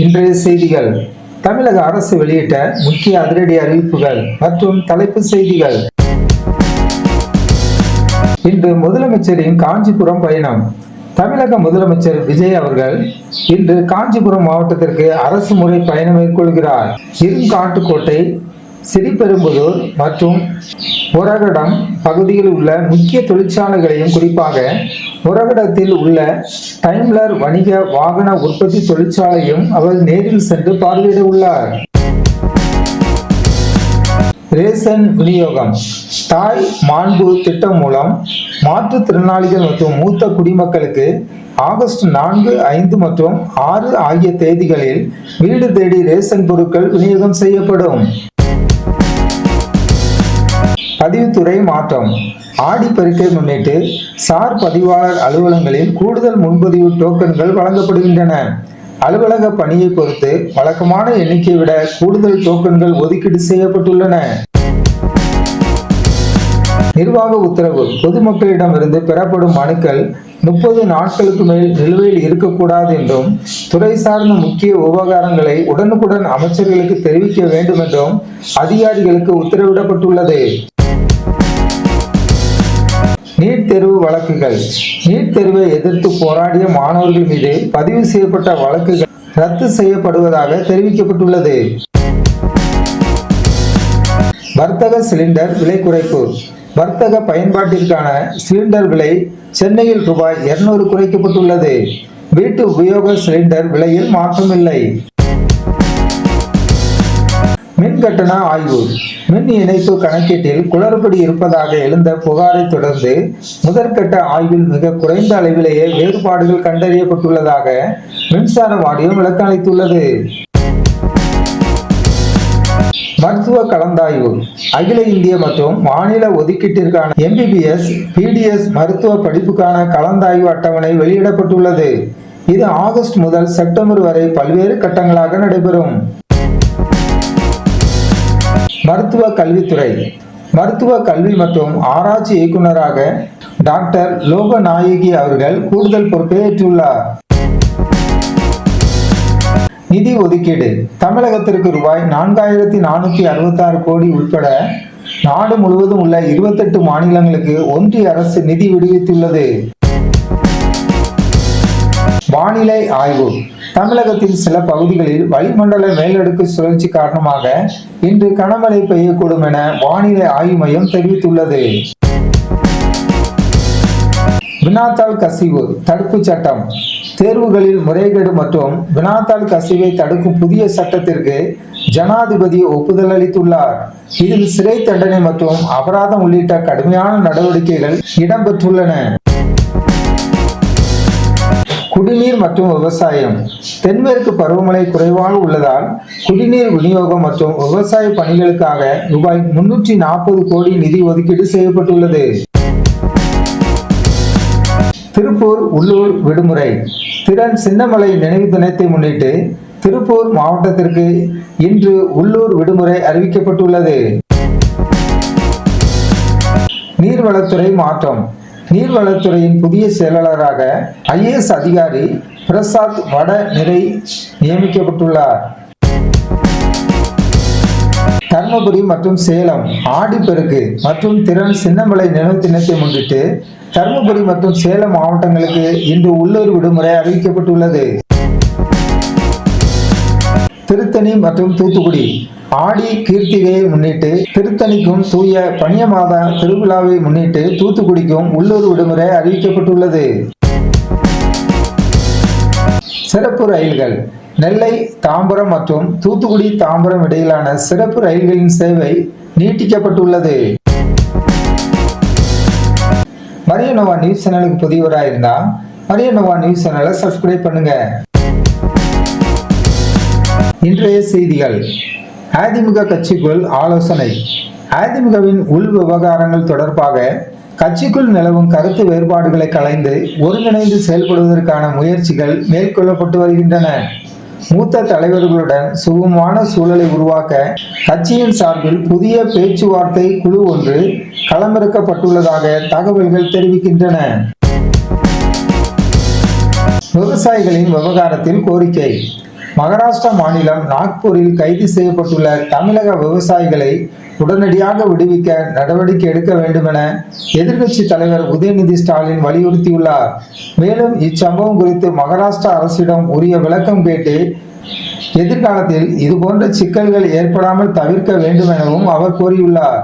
இன்றைய செய்திகள். தமிழக அரசு வெளியிட்ட முக்கிய அதிரடி அறிவிப்புகள் மற்றும் தலைப்புச் செய்திகள். இன்று முதலமைச்சரின் காஞ்சிபுரம் பயணம். தமிழக முதலமைச்சர் விஜய் அவர்கள் இன்று காஞ்சிபுரம் மாவட்டத்திற்கு அரசு முறை பயணம் மேற்கொள்கிறார். இருங்காட்டுக்கோட்டை, சிறிபெரும்புதூர் மற்றும் ஒரகடம் பகுதியில் உள்ள முக்கிய தொழிற்சாலைகளையும், குறிப்பாக ஒரகடத்தில் உள்ள டைம்லர் வணிக வாகன உற்பத்தி தொழிற்சாலையும் அவர் நேரில் சென்று பார்வையிட உள்ளார். ரேஷன் விநியோகம். தாய் மாண்பு திட்டம் மூலம் மாற்றுத்திறனாளிகள் மற்றும் மூத்த குடிமக்களுக்கு ஆகஸ்ட் 4, 5 மற்றும் 6 ஆகிய தேதிகளில் வீடு தேடி ரேஷன் பொருட்கள் விநியோகம் செய்யப்படும். பதிவுத்துறை மாற்றம். ஆடிப்பெருக்கை முன்னிட்டு சார் பதிவாளர் அலுவலகங்களில் கூடுதல் முன்பதிவு டோக்கன்கள் வழங்கப்படுகின்றன. அலுவலக பணியை பொறுத்து வழக்கமான எண்ணிக்கையை விட கூடுதல் டோக்கன்கள் ஒதுக்கீடு செய்யப்பட்டுள்ளன. நிர்வாக உத்தரவு. பொதுமக்களிடமிருந்து பெறப்படும் மனுக்கள் 30 நாட்களுக்கு மேல் நிலுவையில் இருக்கக்கூடாது என்றும், துறை சார்ந்த முக்கிய விவகாரங்களை உடனுக்குடன் அமைச்சர்களுக்கு தெரிவிக்க வேண்டும் என்றும் அதிகாரிகளுக்கு உத்தரவிடப்பட்டுள்ளது. நீட் தேர்வு வழக்குகள். நீட் தேர்வை எதிர்த்து போராடிய மாணவர்கள் மீது பதிவு செய்யப்பட்ட வழக்குகள் ரத்து செய்யப்படுவதாக தெரிவிக்கப்பட்டுள்ளது. வர்த்தக சிலிண்டர் விலை குறைப்பு. வர்த்தக பயன்பாட்டிற்கான சிலிண்டர் விலை சென்னையில் ரூபாய் 200 குறைக்கப்பட்டுள்ளது. வீட்டு உபயோக சிலிண்டர் விலையில் மாற்றமில்லை. மின் கட்டண ஆய்வு. மின் இணைப்பு கணக்கீட்டில் குளறுபடி இருப்பதாக எழுந்த புகாரை தொடர்ந்து முதற்கட்ட ஆய்வில் மிக குறைந்த அளவிலேயே வேறுபாடுகள் கண்டறியப்பட்டுள்ளதாக மின்சார வாரியம் விளக்கமளித்துள்ளது. மருத்துவ கலந்தாய்வு. அகில இந்திய மற்றும் மாநில ஒதுக்கீட்டிற்கான MBBS, PDS மருத்துவ படிப்புக்கான கலந்தாய்வு அட்டவணை வெளியிடப்பட்டுள்ளது. இது ஆகஸ்ட் முதல் செப்டம்பர் வரை பல்வேறு கட்டங்களாக நடைபெறும். மருத்துவ கல்வித்துறை. மருத்துவ கல்வி மற்றும் ஆராய்ச்சி இயக்குநராக டாக்டர் லோகநாயகி அவர்கள் கூடுதல் பொறுப்பை ஏற்றுள்ளார். நிதி ஒதுக்கீடு. தமிழகத்திற்கு ரூபாய் 4466 கோடி உட்பட நாடு முழுவதும் உள்ள 28 மாநிலங்களுக்கு ஒன்றிய அரசு நிதி விடுவித்துள்ளது. வானிலை ஆய்வு. தமிழகத்தின் சில பகுதிகளில் வளிமண்டல மேலடுக்கு சுழற்சி காரணமாக இன்று கனமழை பெய்யக்கூடும் என வானிலை ஆய்வு மையம் தெரிவித்துள்ளது. வினாத்தாள் கசிவு தடுப்பு சட்டம். தேர்வுகளில் முறைகேடு மற்றும் வினாத்தாள் கசிவை தடுக்கும் புதிய சட்டத்திற்கு ஜனாதிபதி ஒப்புதல் அளித்துள்ளார். இதில் சிறை தண்டனை மற்றும் அபராதம் உள்ளிட்ட கடுமையான நடவடிக்கைகள் இடம்பெற்றுள்ளன. குடிநீர் மற்றும் விவசாயம். தென்மேற்கு பருவமழை குறைவாக உள்ளதால் குடிநீர் விநியோகம் மற்றும் விவசாய பணிகளுக்காக ரூபாய் 340 கோடி நிதி ஒதுக்கீடு செய்யப்பட்டுள்ளது. திருப்பூர் உள்ளூர் விடுமுறை. திறன் சின்னமலை நினைவு தினத்தை முன்னிட்டு திருப்பூர் மாவட்டத்திற்கு இன்று உள்ளூர் விடுமுறை அறிவிக்கப்பட்டுள்ளது. நீர்வளத்துறை மாற்றம். நீர்வளத்துறையின் புதிய செயலாளராக IAS அதிகாரி பிரசாத் வட நிறை நியமிக்கப்பட்டுள்ளார். தர்மபுரி மற்றும் சேலம் ஆடிப்பெருக்கு மற்றும் திறன் சின்னமலை நினைவு தினத்தை முன்னிட்டு தர்மபுரி மற்றும் சேலம் மாவட்டங்களுக்கு இன்று உள்ளூர் விடுமுறை அறிவிக்கப்பட்டுள்ளது. திருத்தணி மற்றும் தூத்துக்குடி. ஆடி கீர்த்திகையை முன்னிட்டு திருத்தணிக்கும் தூய பனியமாத திருவிழாவை முன்னிட்டு தூத்துக்குடிக்கும் உள்ளூர் விடுமுறை அறிவிக்கப்பட்டுள்ளது. சிறப்பு ரயில்கள். நெல்லை தாம்பரம் மற்றும் தூத்துக்குடி தாம்பரம் இடையிலான சிறப்பு ரயில்களின் சேவை நீட்டிக்கப்பட்டுள்ளது. மரியனோவா நியூஸ் சேனலுக்கு புதியவராக இருந்தா மரியனோவா நியூஸ் சேனலை சப்ஸ்கிரைப் பண்ணுங்க. இன்றைய செய்திகள். அதிமுக கட்சிக்குள் ஆலோசனை. அதிமுகவின் உள் விவகாரங்கள் தொடர்பாக கட்சிக்குள் நிலவும் கருத்து வேறுபாடுகளை களைந்து ஒருங்கிணைந்து செயல்படுவதற்கான முயற்சிகள் மேற்கொள்ளப்பட்டு வருகின்றன. மூத்த தலைவர்களுடன் சுகமான சூழலை உருவாக்க கட்சியின் சார்பில் புதிய பேச்சுவார்த்தை குழு ஒன்று களமிறக்கப்பட்டுள்ளதாக தகவல்கள் தெரிவிக்கின்றன. விவசாயிகளின் விவகாரத்தில் கோரிக்கை. மகாராஷ்டிரா மாநிலம் நாக்பூரில் கைது செய்யப்பட்டுள்ள தமிழக விவசாயிகளை உடனடியாக விடுவிக்க நடவடிக்கை எடுக்க வேண்டும் என எதிர்க்கட்சி தலைவர் உதயநிதி ஸ்டாலின் வலியுறுத்தியுள்ளார். மேலும் இச்சம்பவம் குறித்து மகாராஷ்டிரா அரசிடம் உரிய விளக்கம் கேட்டு எதிர்காலத்தில் இதுபோன்ற சிக்கல்கள் ஏற்படாமல் தவிர்க்க வேண்டும் எனவும் அவர் கோரியுள்ளார்.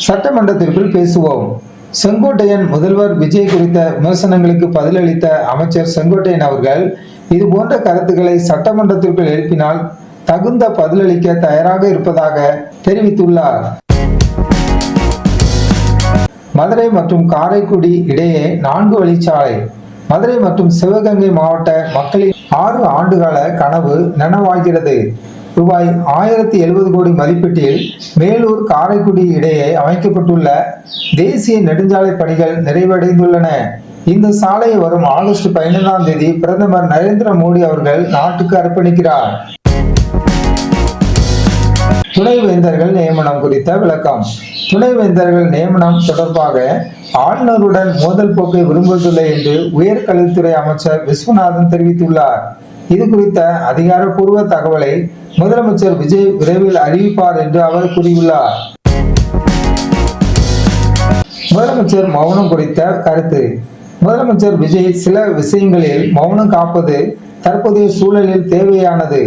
சட்டமன்றத்திற்குள் பேசுவோம். செங்கோட்டையன் முதல்வர் விஜய் குறித்த விமர்சனங்களுக்கு பதிலளித்த அமைச்சர் செங்கோட்டையன் அவர்கள் இதுபோன்ற கருத்துக்களை சட்டமன்றத்திற்குள் எழுப்பினால் தகுந்த பதிலளிக்க தயாராக இருப்பதாக தெரிவித்துள்ளார். மதுரை மற்றும் காரைக்குடி இடையே 4 வழிச்சாலை. மதுரை மற்றும் சிவகங்கை மாவட்ட மக்களின் 6 ஆண்டுகால கனவு நனவாகிறது. ரூபாய் 1070 கோடி மதிப்பீட்டில் மேலூர் காரைக்குடி இடையே அமைக்கப்பட்டுள்ள தேசிய நெடுஞ்சாலை பணிகள் நிறைவடைந்துள்ளன. இந்த சாலையை வரும் ஆகஸ்ட் 15ஆம் தேதி பிரதமர் நரேந்திர மோடி அவர்கள் நாட்டுக்கு அர்ப்பணிக்கிறார். துணைவேந்தர்கள் நியமனம் குறித்த விளக்கம். துணைவேந்தர்கள் நியமனம் தொடர்பாக ஆளுநருடன் மோதல் போக்கை விரும்புவதில்லை என்று உயர்கல்வித்துறை அமைச்சர் விஸ்வநாதன் தெரிவித்துள்ளார். இது குறித்த அதிகாரப்பூர்வ தகவலை முதலமைச்சர் விஜய் விரைவில் அறிவிப்பார் என்று அவர் கூறியுள்ளார். முதலமைச்சர் மௌனம் குறித்த கருத்து. முதலமைச்சர் விஜய் சில விஷயங்களில் மௌனம் காப்பது தற்போதைய சூழலில் தேவையானது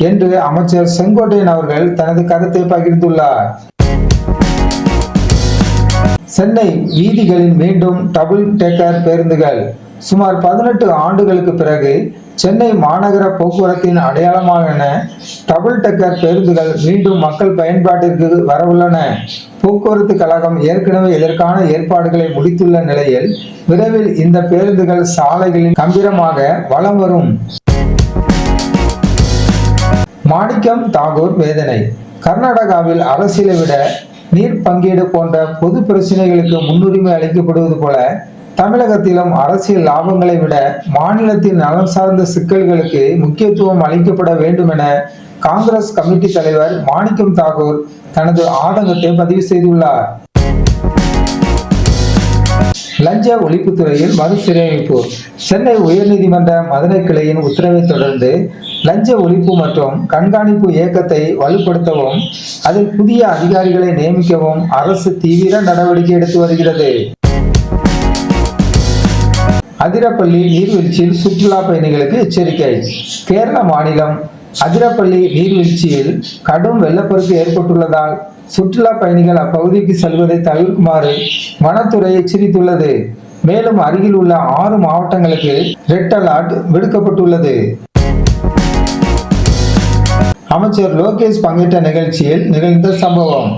என்று அமைச்சர் செங்கோட்டையன் அவர்கள் தனது கருத்தை பகிர்ந்துள்ளார். சென்னை வீதிகளில் மீண்டும் டபுள் டெக்கர் பேருந்துகள். சுமார் 18 ஆண்டுகளுக்கு பிறகு சென்னை மாநகர போக்குவரத்தின் அடையாளமான டபுள் டெக்கர் பேருந்துகள் மீண்டும் மக்கள் பயன்பாட்டிற்கு வரவுள்ளன. போக்குவரத்து கழகம் ஏற்கனவே இதற்கான ஏற்பாடுகளை முடித்துள்ள நிலையில் விரைவில் இந்த பேருந்துகள் சாலைகளில் கம்பீரமாக வலம் வரும். மாணிக்கம் தாகூர் வேதனை. கர்நாடகாவில் அரசியலை விட நீர் பங்கீடு போன்ற பொது பிரச்சனைகளுக்கு முன்னுரிமை அளிக்கப்படுவது போல தமிழகத்திலும் அரசியல் லாபங்களை விட மாநிலத்தின் நலம் சார்ந்த சிக்கல்களுக்கு முக்கியத்துவம் அளிக்கப்பட வேண்டும் என காங்கிரஸ் கமிட்டி தலைவர் மாணிக்கம் தாகூர் தனது ஆதங்கத்தை பதிவு செய்துள்ளார். லஞ்ச ஒழிப்புத்துறையில் மறுசீரமைப்பு. சென்னை உயர்நீதிமன்ற மதுரை கிளையின் உத்தரவை தொடர்ந்து லஞ்ச ஒழிப்பு மற்றும் கண்காணிப்பு இயக்கத்தை வலுப்படுத்தவும் அதில் புதிய அதிகாரிகளை நியமிக்கவும் அரசு தீவிர நடவடிக்கை எடுத்து வருகிறது. அதிரப்பள்ளி நீர்வீழ்ச்சியில் சுற்றுலா பயணிகளுக்கு எச்சரிக்கை. கேரள மாநிலம் அதிரப்பள்ளி நீர்வீழ்ச்சியில் கடும் வெள்ளப்பெருக்கு ஏற்பட்டுள்ளதால் சுற்றுலா பயணிகள் அப்பகுதிக்கு செல்வதை தவிர்க்குமாறு வனத்துறை எச்சரித்துள்ளது. மேலும் அருகில் உள்ள 6 மாவட்டங்களுக்கு ரெட் அலர்ட் விடுக்கப்பட்டுள்ளது. அமைச்சர் லோகேஷ் பங்கேற்ற நிகழ்ச்சியில் நிகழ்ந்த சம்பவம்.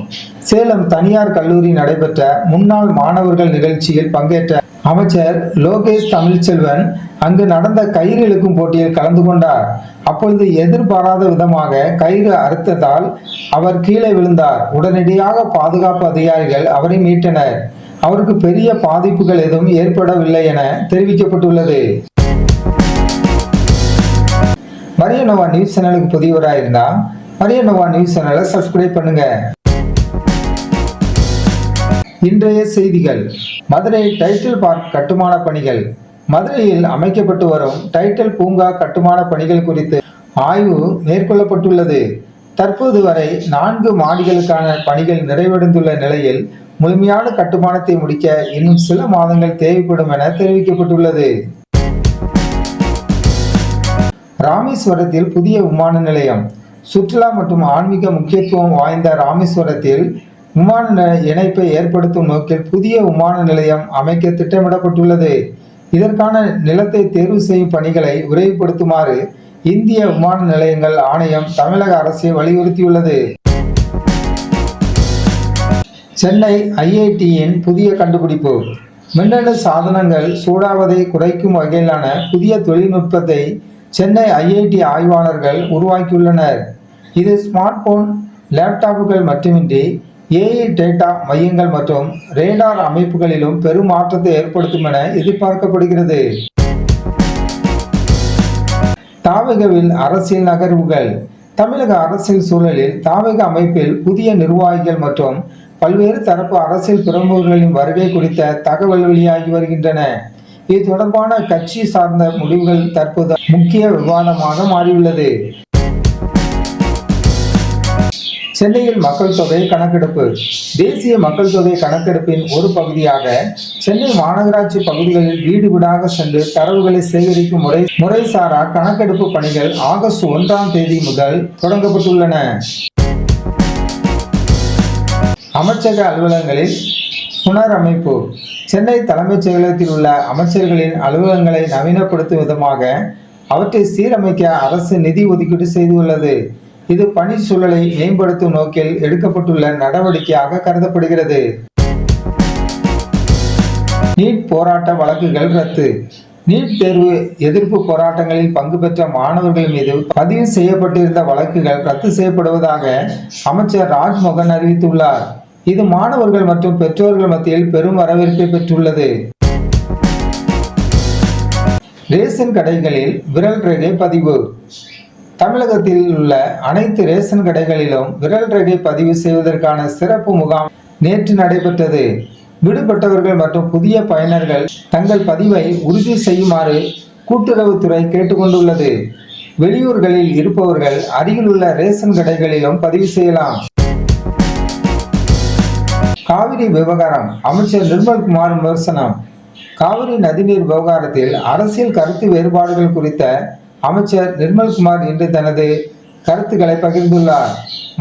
சேலம் தனியார் கல்லூரி நடைபெற்ற முன்னாள் மாணவர்கள் நிகழ்ச்சியில் பங்கேற்ற அமைச்சர் லோகேஷ் தமிழ்ச்செல்வன் அங்கு நடந்த கயிறு இழுக்கும் போட்டியில் கலந்து கொண்டார். அப்பொழுது எதிர்பாராத விதமாக கயிறு அறுத்ததால் அவர் கீழே விழுந்தார். உடனடியாக பாதுகாப்பு அதிகாரிகள் அவரை மீட்டனர். அவருக்கு பெரிய பாதிப்புகள் எதுவும் ஏற்படவில்லை என தெரிவிக்கப்பட்டுள்ளது. மரியனோவா நியூஸ் சேனலுக்கு புதியவராக இருந்தா மரியனோவா நியூஸ் சேனலை சப்ஸ்கிரைப் பண்ணுங்க. இன்றைய செய்திகள். மதுரை டைட்டில் பார்க் கட்டுமான பணிகள். மதுரையில் அமைக்கப்பட்டு வரும் டைட்டில் பூங்கா கட்டுமான பணிகள் குறித்து ஆய்வு மேற்கொள்ளப்பட்டுள்ளது. தற்போது வரை 4 மாடிகளுக்கான பணிகள் நிறைவடைந்துள்ள நிலையில் முழுமையான கட்டுமானத்தை முடிக்க இன்னும் சில மாதங்கள் தேவைப்படும் என தெரிவிக்கப்பட்டுள்ளது. ராமேஸ்வரத்தில் புதிய விமான நிலையம். சுற்றுலா மற்றும் ஆன்மீக முக்கியத்துவம் வாய்ந்த ராமேஸ்வரத்தில் விமான இணைப்பை ஏற்படுத்தும் நோக்கில் புதிய விமான நிலையம் அமைக்க திட்டமிடப்பட்டுள்ளது. இதற்கான நிலத்தை தேர்வு செய்யும் பணிகளை விரைவுபடுத்துமாறு இந்திய விமான நிலையங்கள் ஆணையம் தமிழக அரசை வலியுறுத்தியுள்ளது. சென்னை ஐஐடியின் புதிய கண்டுபிடிப்பு. மின்னணு சாதனங்கள் சூடாவதை குறைக்கும் வகையிலான புதிய தொழில்நுட்பத்தை சென்னை ஐஐடி ஆய்வாளர்கள் உருவாக்கியுள்ளனர். இது ஸ்மார்ட் போன், லேப்டாப்புகள் மட்டுமின்றி ஏஐ டேட்டா மையங்கள் மற்றும் ரேடார் அமைப்புகளிலும் பெரும் மாற்றத்தை ஏற்படுத்தும் என எதிர்பார்க்கப்படுகிறது. தாவேகாவில் அரசியல் நகர்வுகள். தமிழக அரசியல் சூழலில் தாவேகா அமைப்பில் புதிய நிர்வாகிகள் மற்றும் பல்வேறு தரப்பு அரசியல் பிரமுகர்களின் வருகை குறித்த தகவல் வெளியாகி வருகின்றன. இது தொடர்பான கட்சி சார்ந்த முடிவுகள் தற்போது முக்கிய விவாதமாக மாறியுள்ளது. சென்னையில் மக்கள் தொகை கணக்கெடுப்பு. தேசிய மக்கள் தொகை கணக்கெடுப்பின் ஒரு பகுதியாக சென்னை மாநகராட்சி பகுதிகளில் வீடு வீடாக சென்று தரவுகளை சேகரிக்கும் முறைசாரா கணக்கெடுப்பு பணிகள் ஆகஸ்ட் 1ஆம் தேதி முதல் தொடங்கப்பட்டுள்ளன. அமைச்சக அலுவலகங்களில் புனரமைப்பு. சென்னை தலைமைச் செயலகத்தில் உள்ள அமைச்சர்களின் அலுவலகங்களை நவீனப்படுத்தும் விதமாக அவற்றை சீரமைக்க அரசு நிதி ஒதுக்கீடு செய்துள்ளது. இது பணி சூழலை மேம்படுத்தும் நோக்கில் எடுக்கப்பட்டுள்ள நடவடிக்கையாக கருதப்படுகிறது. நீட் போராட்ட வழக்குகள் ரத்து. நீட் தேர்வு எதிர்ப்பு போராட்டங்களில் பங்கு பெற்ற மாணவர்கள் மீது பதிவு செய்யப்பட்டிருந்த வழக்குகள் ரத்து செய்யப்படுவதாக அமைச்சர் ராஜ்மோகன் அறிவித்துள்ளார். இது மாணவர்கள் மற்றும் பெற்றோர்கள் மத்தியில் பெரும் வரவேற்பை பெற்றுள்ளது. ரேஷன் கடைகளில் விரல் ரேகை பதிவு. தமிழகத்தில் உள்ள அனைத்து ரேஷன் கடைகளிலும் விரல் ரேகை பதிவு செய்வதற்கான சிறப்பு முகாம் நேற்று நடைபெற்றது. விடுபட்டவர்கள் மற்றும் புதிய பயனர்கள் தங்கள் பதிவை உறுதி செய்யுமாறு கூட்டுறவுத்துறை கேட்டுக்கொண்டுள்ளது. வெளியூர்களில் இருப்பவர்கள் அருகில் உள்ள ரேஷன் கடைகளிலும் பதிவு செய்யலாம். காவிரி விவகாரம். அமைச்சர் நிர்மல்குமார் விமர்சனம். காவிரி நதிநீர் விவகாரத்தில் அரசியல் கருத்து வேறுபாடுகள் குறித்த அமைச்சர் நிர்மல்குமார் இன்று தனது கருத்துக்களை பகிர்ந்துள்ளார்.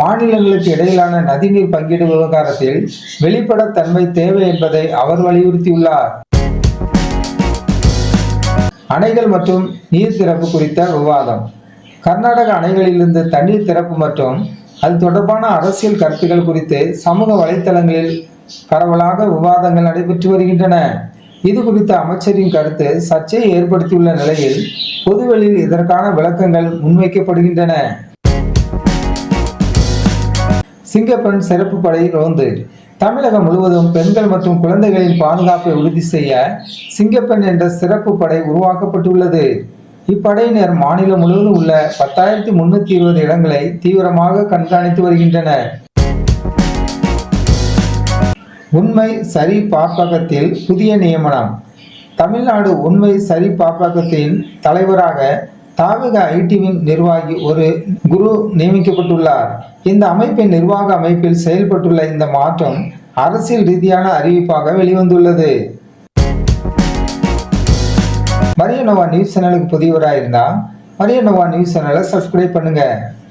மாநிலங்களுக்கு இடையிலான நதிநீர் பங்கீடு விவகாரத்தில் வெளிப்படைத்தன்மை தேவை என்பதை அவர் வலியுறுத்தியுள்ளார். அணைகள் மற்றும் நீர் திறப்பு குறித்த விவாதம். கர்நாடக அணைகளிலிருந்து தண்ணீர் திறப்பு மற்றும் அது தொடர்பான அரசியல் கருத்துக்கள் குறித்து சமூக வலைத்தளங்களில் பரவலாக விவாதங்கள் நடைபெற்று வருகின்றன. இது குறித்த அமைச்சரின் கருத்து சர்ச்சையை ஏற்படுத்தியுள்ள நிலையில் பொதுவெளியில் இதற்கான விளக்கங்கள் முன்வைக்கப்படுகின்றன. சிங்கப்பெண் சிறப்பு படை ரோந்து. தமிழகம் முழுவதும் பெண்கள் மற்றும் குழந்தைகளின் பாதுகாப்பை உறுதி செய்ய சிங்கப்பெண் என்ற சிறப்பு படை உருவாக்கப்பட்டுள்ளது. இப்படையினர் மாநிலம் முழுவதும் உள்ள 10,320 இடங்களை தீவிரமாக கண்காணித்து வருகின்றனர். உண்மை சரி பாப்பகத்தில் புதிய நியமனம். தமிழ்நாடு உண்மை சரி பாப்பகத்தின் தலைவராக தாவக ஐடி விங் நிர்வாகி ஒரு குரு நியமிக்கப்பட்டுள்ளார். இந்த அமைப்பின் நிர்வாக அமைப்பில் செயல்பட்டுள்ள இந்த மாற்றம் அரசியல் ரீதியான அறிவிப்பாக வெளிவந்துள்ளது. மரியனோவா நியூஸ் சேனலுக்கு புதியவராக இருந்தால் மரியனோவா நியூஸ் சேனலை சப்ஸ்கிரைப் பண்ணுங்க.